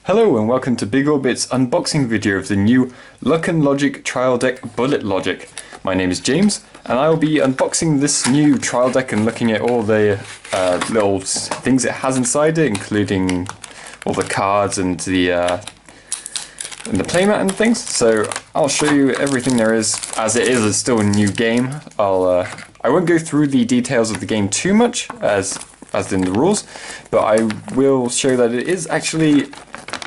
Hello and welcome to Big Orbit's unboxing video of the new Luck and Logic trial deck Bullet Logic. My name is James and I will be unboxing this new trial deck and looking at all the little things it has inside it, including all the cards and the playmat and things. So I'll show you everything there is. As it's still a new game, I won't go through the details of the game too much as in the rules, but I will show that it is actually,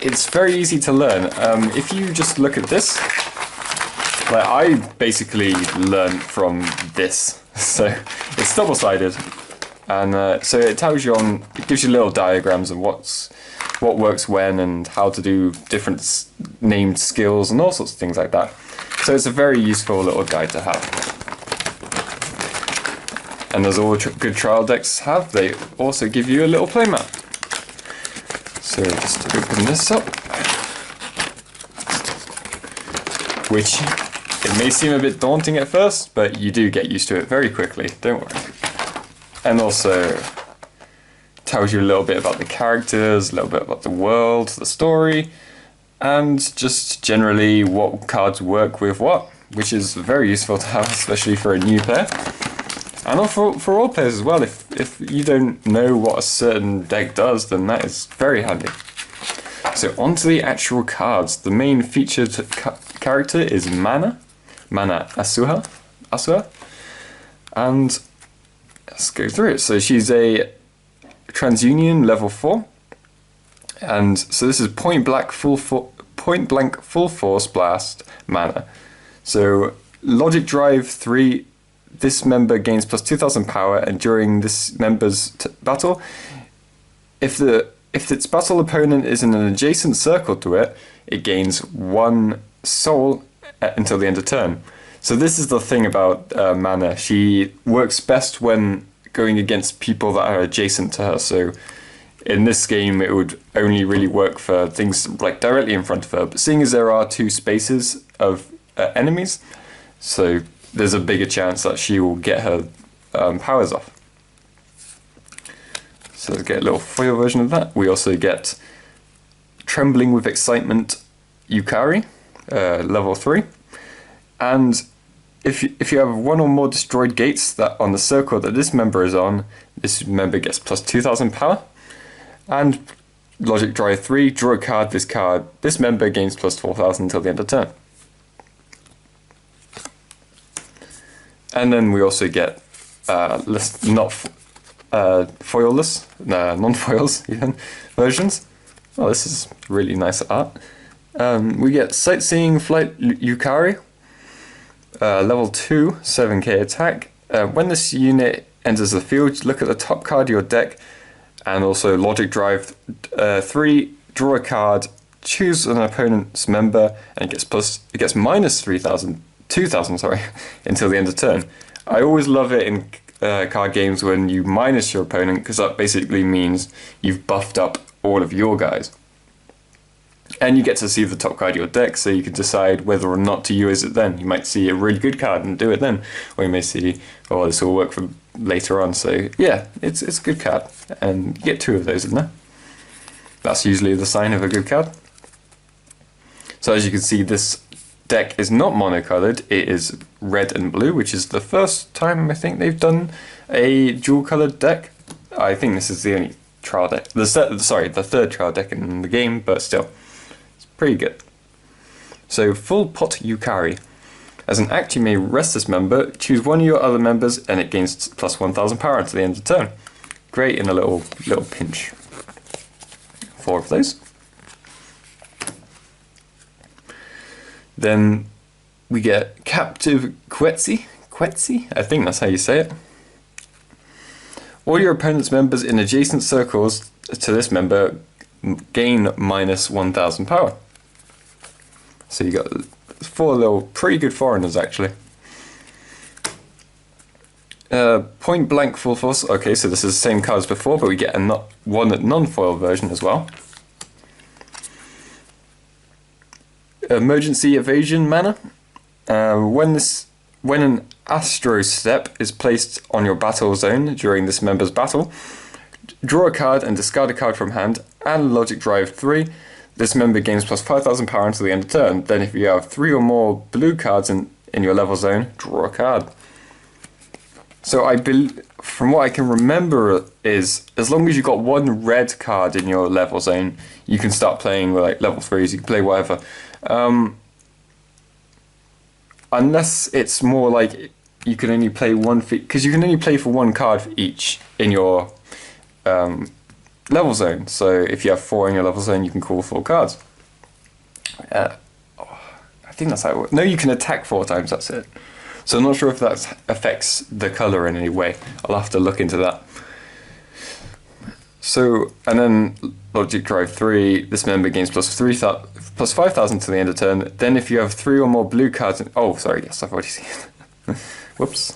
it's very easy to learn. If you just look at this, like I basically learned from this. So it's double-sided, and so it tells you it gives you little diagrams of what works when and how to do different named skills and all sorts of things like that. So it's a very useful little guide to have. And as all good trial decks have, they also give you a little playmat. So just open this up, which it may seem a bit daunting at first, but you do get used to it very quickly, don't worry. And also tells you a little bit about the characters, a little bit about the world, the story, and just generally what cards work with what, which is very useful to have, especially for a new player. And for all players as well. If you don't know what a certain deck does, then that is very handy. So onto the actual cards. The main featured character is Mana Asura, and let's go through it. So she's a TransUnion level 4, and so this is point blank full force blast Mana. So Logic Drive 3. This member gains plus 2,000 power, and during this member's battle, if its battle opponent is in an adjacent circle to it, it gains 1 soul until the end of turn. So this is the thing about Mana. She works best when going against people that are adjacent to her. So in this game, it would only really work for things like directly in front of her. But seeing as there are 2 spaces of enemies, so there's a bigger chance that she will get her powers off. So let's get a little foil version of that. We also get Trembling with Excitement Yukari, level 3. And if you have 1 or more destroyed gates that on the circle that this member is on, this member gets plus 2,000 power. And Logic Drive 3, draw a card, this member gains plus 4,000 until the end of turn. And then we also get foilless, non-foils even, versions. Oh, this is really nice art. We get Sightseeing Flight Yukari, level 2, 7k attack. When this unit enters the field, look at the top card of your deck, and also Logic Drive 3, draw a card, choose an opponent's member, and it gets minus 2,000, sorry, until the end of turn. I always love it in card games when you minus your opponent, because that basically means you've buffed up all of your guys. And you get to see the top card of your deck, so you can decide whether or not to use it then. You might see a really good card and do it then, or you may see, oh, this will work for later on. So yeah, it's a good card, and you get 2 of those in there. That's usually the sign of a good card. So as you can see, this deck is not monocolored, it is red and blue, which is the first time I think they've done a dual colored deck. I think this is the only trial deck, the 3rd trial deck in the game, but still, it's pretty good. So Full Pot Yukari. As an act, you may rest this member, choose 1 of your other members, and it gains plus 1,000 power until the end of the turn. Great in a little pinch. 4 of those. Then we get Captive Quetzi, I think that's how you say it. All your opponent's members in adjacent circles to this member gain minus 1,000 power. So you got 4 little pretty good foreigners actually. Point Blank Full Force. Okay, so this is the same card as before, but we get one non-foil version as well. Emergency Evasion Mana. When an Astro Step is placed on your battle zone during this member's battle, draw a card and discard a card from hand, and Logic Drive 3. this member gains plus 5,000 power until the end of turn. Then if you have 3 or more blue cards in your level zone, draw a card. So from what I can remember is, as long as you've got 1 red card in your level zone, you can start playing like level 3s, you can play whatever. Unless it's more like you can only play one, because you can only play for 1 card for each in your level zone. So if you have 4 in your level zone, you can call 4 cards. I think that's how it works. No, you can attack 4 times, that's it. So I'm not sure if that affects the colour in any way. I'll have to look into that. So, and then Logic Drive 3, this member gains plus 5,000 to the end of turn. Then if you have 3 or more blue cards, oh sorry, yes, I've already seen it. Whoops.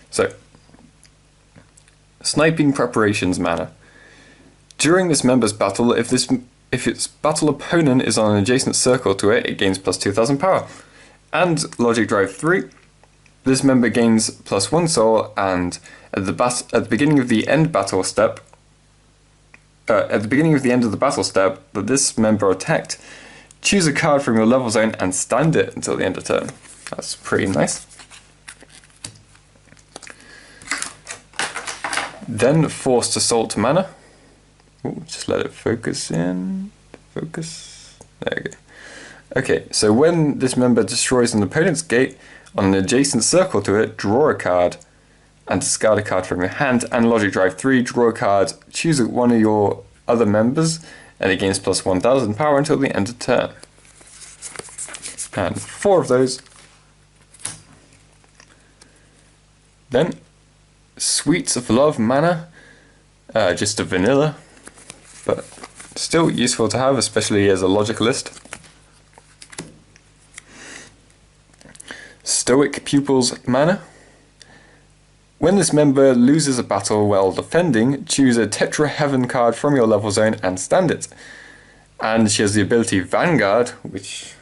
So, Sniping Preparations mana. During this member's battle, if its battle opponent is on an adjacent circle to it, it gains plus 2,000 power. And Logic Drive 3, this member gains plus 1 soul, and at the beginning of the end battle step, at the beginning of the end of the battle step that this member attacked, choose a card from your level zone and stand it until the end of turn. That's pretty nice. Then Forced Assault mana. Ooh, just let it focus in. Focus. There we go. Okay, so when this member destroys an opponent's gate on an adjacent circle to it, draw a card and discard a card from your hand. And Logic Drive 3, draw a card, choose one of your other members, and it gains plus 1,000 power until the end of turn. And 4 of those. Then Sweets of Love mana, just a vanilla, but still useful to have, especially as a logic list. Stoic Pupils mana. When this member loses a battle while defending, choose a Tetra Heaven card from your level zone and stand it. And she has the ability Vanguard, which,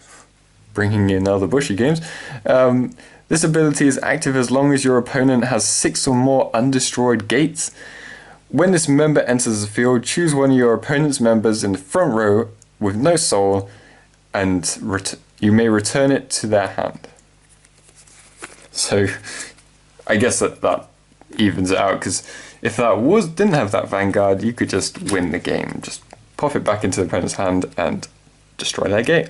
bringing in other Bushy games, this ability is active as long as your opponent has 6 or more undestroyed gates. When this member enters the field, choose one of your opponent's members in the front row with no soul, and you may return it to their hand. So, I guess that evens it out, because if that didn't have that Vanguard, you could just win the game. Just pop it back into the opponent's hand and destroy their gate.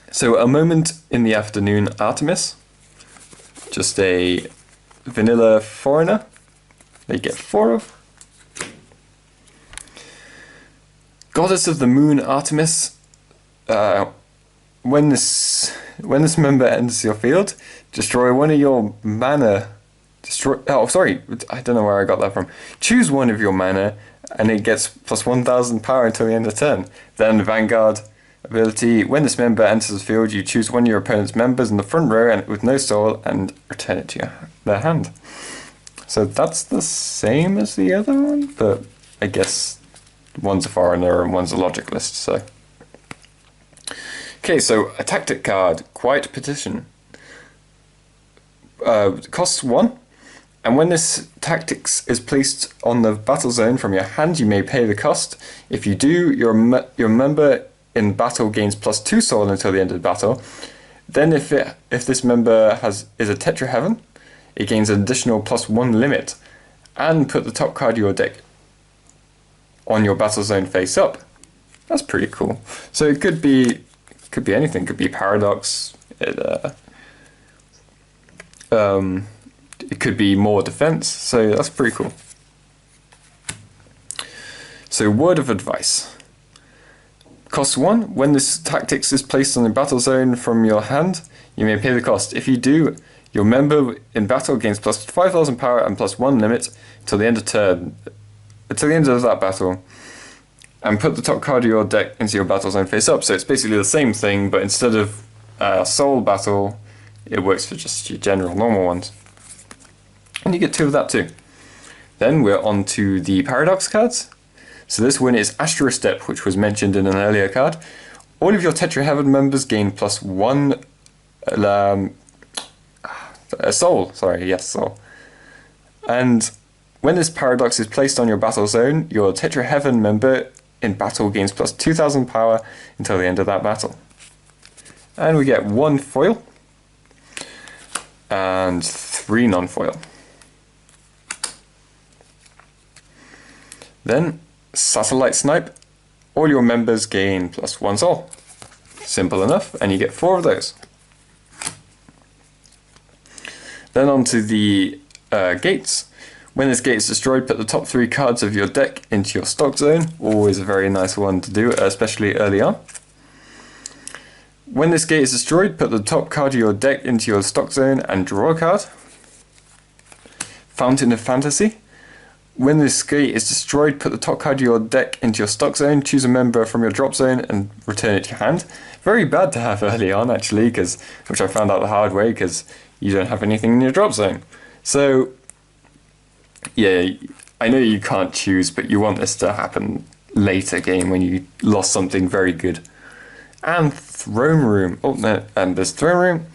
So, A Moment in the Afternoon Artemis. Just a vanilla foreigner. They get 4 of. Goddess of the Moon Artemis. When this member enters your field, destroy one of your mana. Oh, sorry, I don't know where I got that from. Choose one of your mana, and it gets plus 1,000 power until the end of turn. Then Vanguard ability. When this member enters the field, you choose one of your opponent's members in the front row and with no soul, and return it to their hand. So that's the same as the other one, but I guess one's a foreigner and one's a logic list, so. Okay, so a tactic card, Quiet Petition. Costs 1, and when this tactics is placed on the battle zone from your hand, you may pay the cost. If you do, your member in battle gains plus 2 soul until the end of the battle. Then if this member is a Tetra Heaven, it gains an additional plus 1 limit, and put the top card of your deck on your battle zone face up. That's pretty cool. So it could be anything. It could be Paradox. It could be more defense. So that's pretty cool. So Word of Advice. Cost 1. When this tactics is placed on the battle zone from your hand, you may pay the cost. If you do, your member in battle gains plus 5,000 power and plus 1 limit until the end of turn, until the end of that battle, and put the top card of your deck into your battle zone face up. So it's basically the same thing, but instead of soul battle, it works for just your general normal ones. And you get 2 of that too. Then we're on to the Paradox cards. So this one is Astro Step, which was mentioned in an earlier card. All of your Tetra Heaven members gain plus 1 soul. Sorry, yes, soul. And When this paradox is placed on your battle zone, your Tetraheaven member in battle gains plus 2000 power until the end of that battle. And we get 1 foil and 3 non-foil. Then, Satellite Snipe. All your members gain plus 1 soul. Simple enough, and you get 4 of those. Then on to the gates. When this gate is destroyed, put the top 3 cards of your deck into your stock zone. Always a very nice one to do, especially early on. When this gate is destroyed, put the top card of your deck into your stock zone and draw a card. Fountain of Fantasy. When this gate is destroyed, put the top card of your deck into your stock zone, choose a member from your drop zone and return it to your hand. Very bad to have early on actually, which I found out the hard way, because you don't have anything in your drop zone. So yeah, I know you can't choose, but you want this to happen later game when you lost something very good. And Throne Room. Oh no, and there's Throne Room.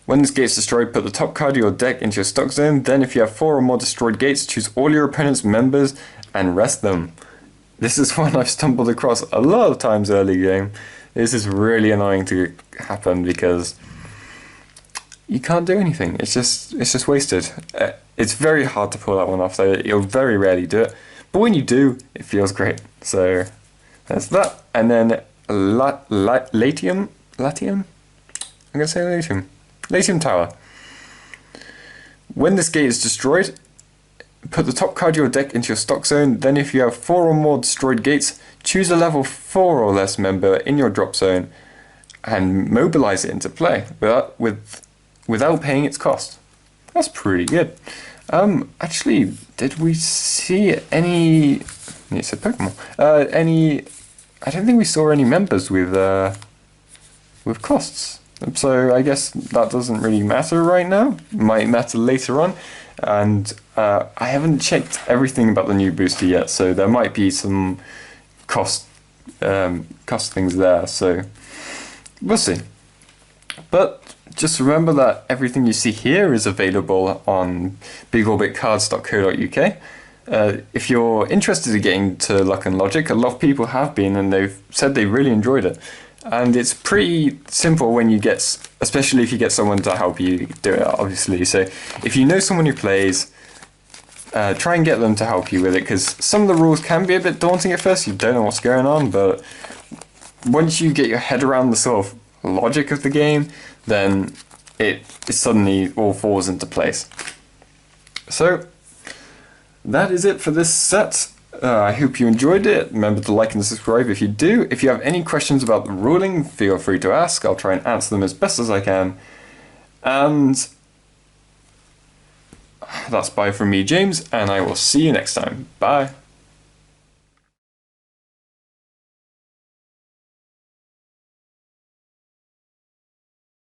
When this gate is destroyed, put the top card of your deck into your stock zone. Then if you have 4 or more destroyed gates, choose all your opponent's members and rest them. This is one I've stumbled across a lot of times early game. This is really annoying to happen because you can't do anything. It's just wasted. It's very hard to pull that one off, so you'll very rarely do it. But when you do, it feels great. So there's that. And then Latium? I'm going to say Latium. Latium Tower. When this gate is destroyed, put the top card of your deck into your stock zone. Then if you have 4 or more destroyed gates, choose a level 4 or less member in your drop zone and mobilize it into play without paying its cost. That's pretty good. Actually, did we see any... It's a Pokemon. I don't think we saw any members with costs. So I guess that doesn't really matter right now. Might matter later on. And I haven't checked everything about the new booster yet, so there might be some cost things there. So we'll see. But just remember that everything you see here is available on bigorbitcards.co.uk. If you're interested in getting to Luck and Logic, a lot of people have been, and they've said they really enjoyed it. And it's pretty simple when you get, especially if you get someone to help you do it, obviously. So if you know someone who plays, try and get them to help you with it, because some of the rules can be a bit daunting at first. You don't know what's going on, but once you get your head around the sort of logic of the game, then it suddenly all falls into place. So that is it for this set. I hope you enjoyed it. Remember to like and subscribe if you do. If you have any questions about the ruling, feel free to ask. I'll try and answer them as best as I can. And that's bye from me, James, and I will see you next time. Bye.